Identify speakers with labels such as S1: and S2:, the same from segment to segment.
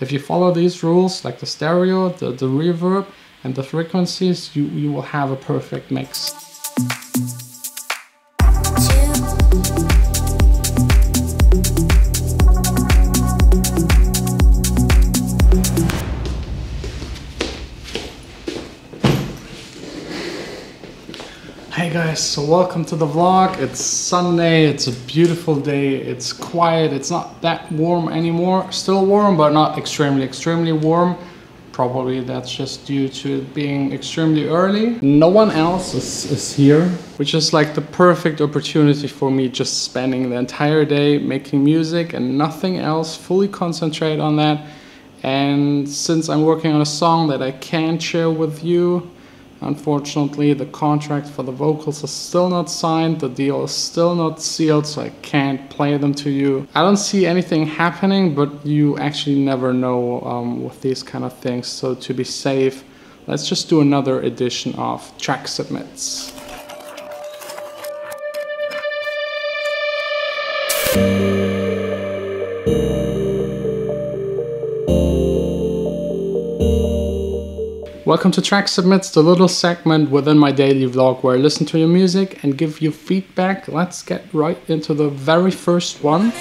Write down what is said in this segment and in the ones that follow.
S1: If you follow these rules, like the stereo, the reverb, and the frequencies, you will have a perfect mix. Hey guys, so welcome to the vlog. It's Sunday, it's a beautiful day, it's quiet, it's not that warm anymore. Still warm, but not extremely warm. Probably that's just due to it being extremely early. No one else is here, which is like the perfect opportunity for me, just spending the entire day making music and nothing else, fully concentrate on that. And since I'm working on a song that I can't share with you, unfortunately, the contract for the vocals is still not signed, the deal is still not sealed, so I can't play them to you. I don't see anything happening, but you actually never know with these kind of things. So to be safe, let's just do another edition of Track Submits. Welcome to Track Submits, the little segment within my daily vlog where I listen to your music and give you feedback. Let's get right into the very first one.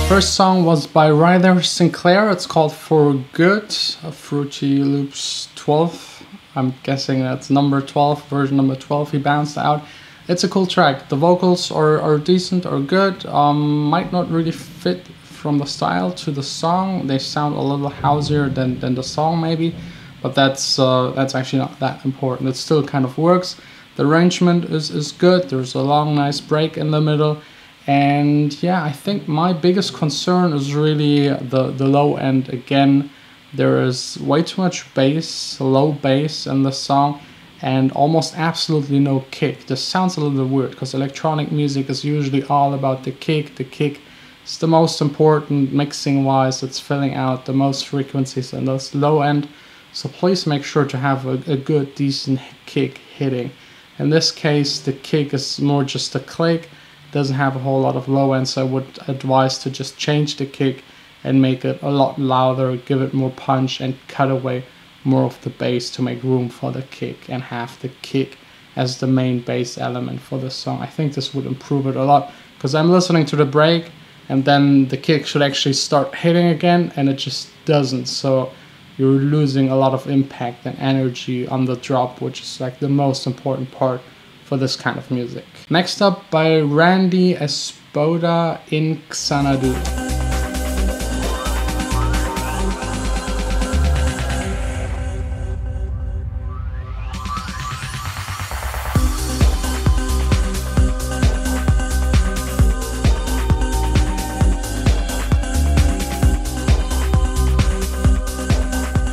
S1: First song was by Ryder Sinclair. It's called For Good, Fruity Loops 12. I'm guessing that's number 12, version number 12 he bounced out. It's a cool track. The vocals are decent or good. Might not really fit from the style to the song. They sound a little houseier than the song maybe, but that's actually not that important. It still kind of works. The arrangement is good. There's a long, nice break in the middle. And yeah, I think my biggest concern is really the low end. Again, there is way too much bass, low bass in the song, and almost absolutely no kick. This sounds a little weird because electronic music is usually all about the kick. The kick is the most important mixing wise. It's filling out the most frequencies in this low end. So please make sure to have a good, decent kick hitting. In this case, the kick is more just a click. Doesn't have a whole lot of low end, so I would advise to just change the kick and make it a lot louder, give it more punch and cut away more of the bass to make room for the kick and have the kick as the main bass element for the song. I think this would improve it a lot because I'm listening to the break and then the kick should actually start hitting again and it just doesn't. So you're losing a lot of impact and energy on the drop, which is like the most important part for this kind of music. Next up by Randy Espoda in Xanadu.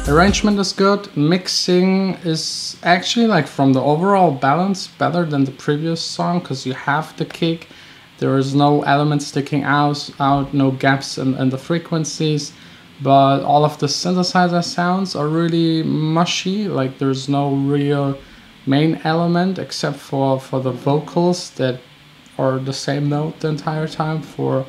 S1: Arrangement is good, mixing is actually like from the overall balance better than the previous song because you have the kick, there is no element sticking out, no gaps in the frequencies, but all of the synthesizer sounds are really mushy, like there's no real main element except for the vocals that are the same note the entire time for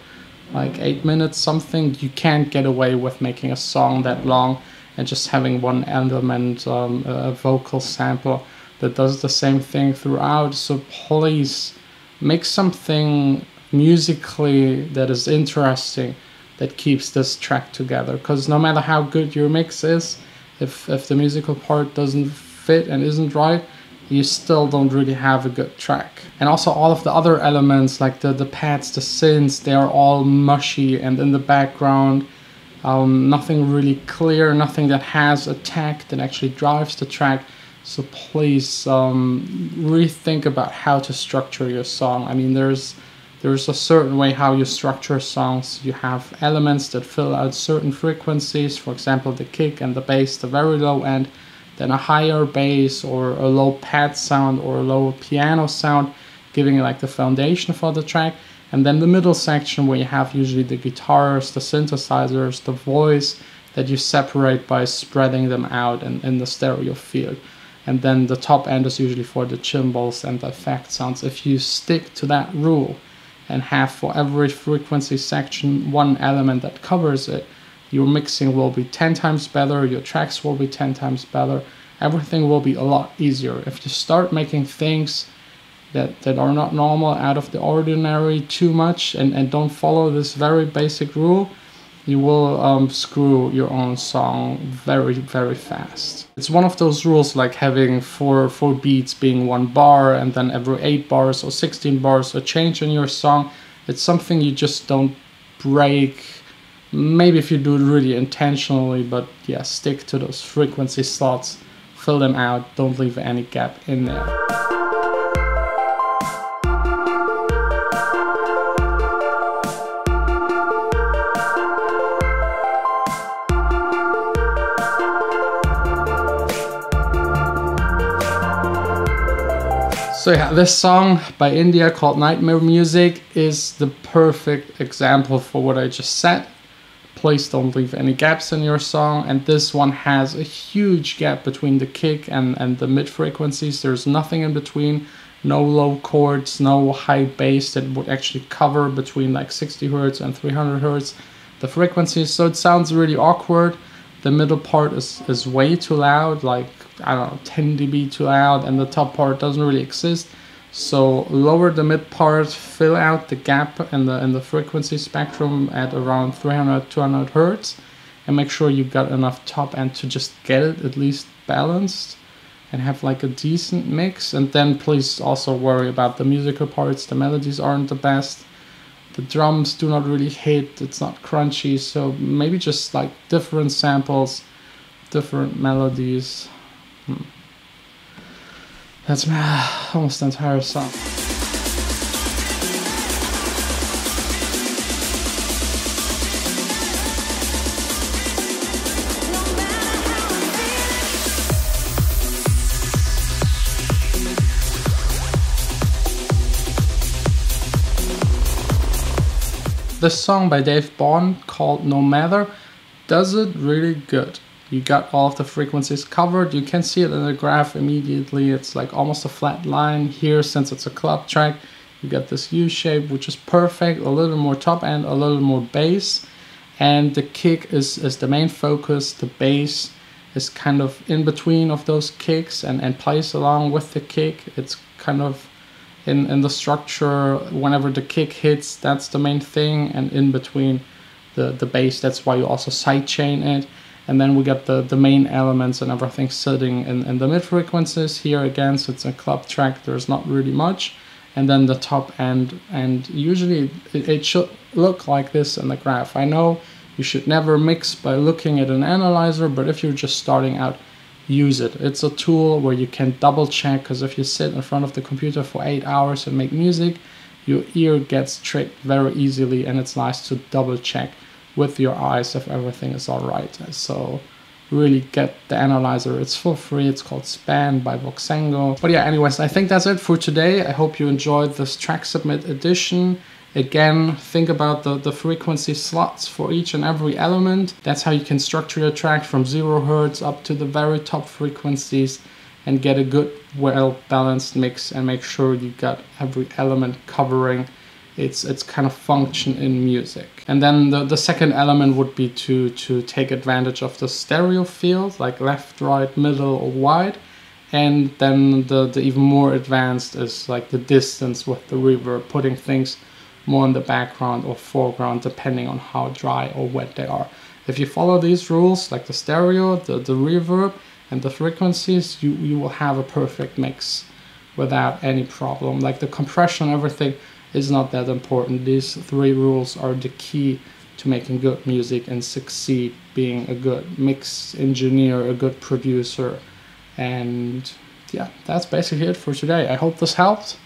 S1: like 8 minutes something. You can't get away with making a song that long and just having one element, a vocal sample that does the same thing throughout. So please make something musically that is interesting, that keeps this track together. Because no matter how good your mix is, if the musical part doesn't fit and isn't right, you still don't really have a good track. And also all of the other elements like the pads, the synths, they are all mushy and in the background. Nothing really clear, nothing that has a tag that actually drives the track. So please rethink about how to structure your song. I mean, there's there's a certain way how you structure songs. You have elements that fill out certain frequencies, for example the kick and the bass, the very low end, then a higher bass or a low pad sound or a low piano sound, giving it like the foundation for the track. And then the middle section where you have usually the guitars, the synthesizers, the voice that you separate by spreading them out in the stereo field. And then the top end is usually for the cymbals and the effect sounds. If you stick to that rule and have for every frequency section one element that covers it, your mixing will be 10 times better, your tracks will be 10 times better, everything will be a lot easier. If you start making things that are not normal, out of the ordinary too much, and don't follow this very basic rule, you will screw your own song very, very fast. It's one of those rules like having four beats being 1 bar, and then every 8 bars or 16 bars a change in your song. It's something you just don't break. Maybe if you do it really intentionally, but yeah, stick to those frequency slots, fill them out, don't leave any gap in there. So yeah, this song by India called Nightmare Music is the perfect example for what I just said. Please don't leave any gaps in your song, and this one has a huge gap between the kick and the mid frequencies. There's nothing in between, no low chords, no high bass that would actually cover between like 60 Hz and 300 Hz the frequencies, so it sounds really awkward. The middle part is way too loud, like I don't know, 10 dB too loud, and the top part doesn't really exist. So lower the mid part, fill out the gap in the frequency spectrum at around 300, 200 Hz, and make sure you got enough top end to just get it at least balanced and have like a decent mix. And then please also worry about the musical parts. The melodies aren't the best. The drums do not really hit, it's not crunchy, so maybe just like different samples, different melodies. That's almost the entire song. This song by Dave Bond called No Matter does it really good. You got all of the frequencies covered. You can see it in the graph immediately. It's like almost a flat line here. Since it's a club track, you get this U shape, which is perfect. A little more top end, a little more bass, and the kick is the main focus. The bass is kind of in between of those kicks and plays along with the kick. It's kind of in the structure. Whenever the kick hits, that's the main thing, and in between the bass, that's why you also sidechain it. And then we got the main elements and everything sitting in the mid frequencies. Here again, so it's a club track, there's not really much. And then the top end, and usually it should look like this in the graph. I know you should never mix by looking at an analyzer, but if you're just starting out, use it. It's a tool where you can double check, because if you sit in front of the computer for 8 hours and make music, your ear gets tricked very easily, and it's nice to double check with your eyes if everything is all right. So really get the analyzer. It's for free. It's called Span by Voxengo. But yeah, anyways, I think that's it for today. I hope you enjoyed this track submit edition. Again, think about the frequency slots for each and every element. That's how you can structure your track from 0 Hz up to the very top frequencies and get a good, well-balanced mix, and make sure you got every element covering its kind of function in music. And then the second element would be to take advantage of the stereo field, like left, right, middle, or wide. And then the even more advanced is like the distance with the reverb, putting things more in the background or foreground depending on how dry or wet they are. If you follow these rules, like the stereo, the reverb, and the frequencies, you will have a perfect mix without any problem. Like the compression, everything is not that important. These 3 rules are the key to making good music and succeed being a good mix engineer, a good producer. And yeah, that's basically it for today. I hope this helped.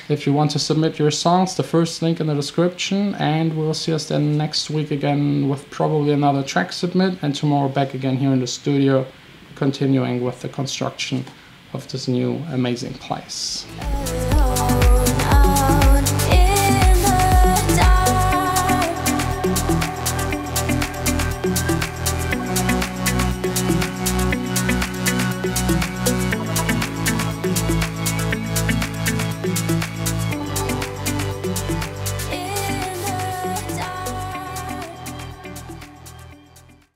S1: if you want to submit your songs, the first link in the description, and we'll see us then next week again with probably another track submit, and tomorrow back again here in the studio, continuing with the construction of this new amazing place.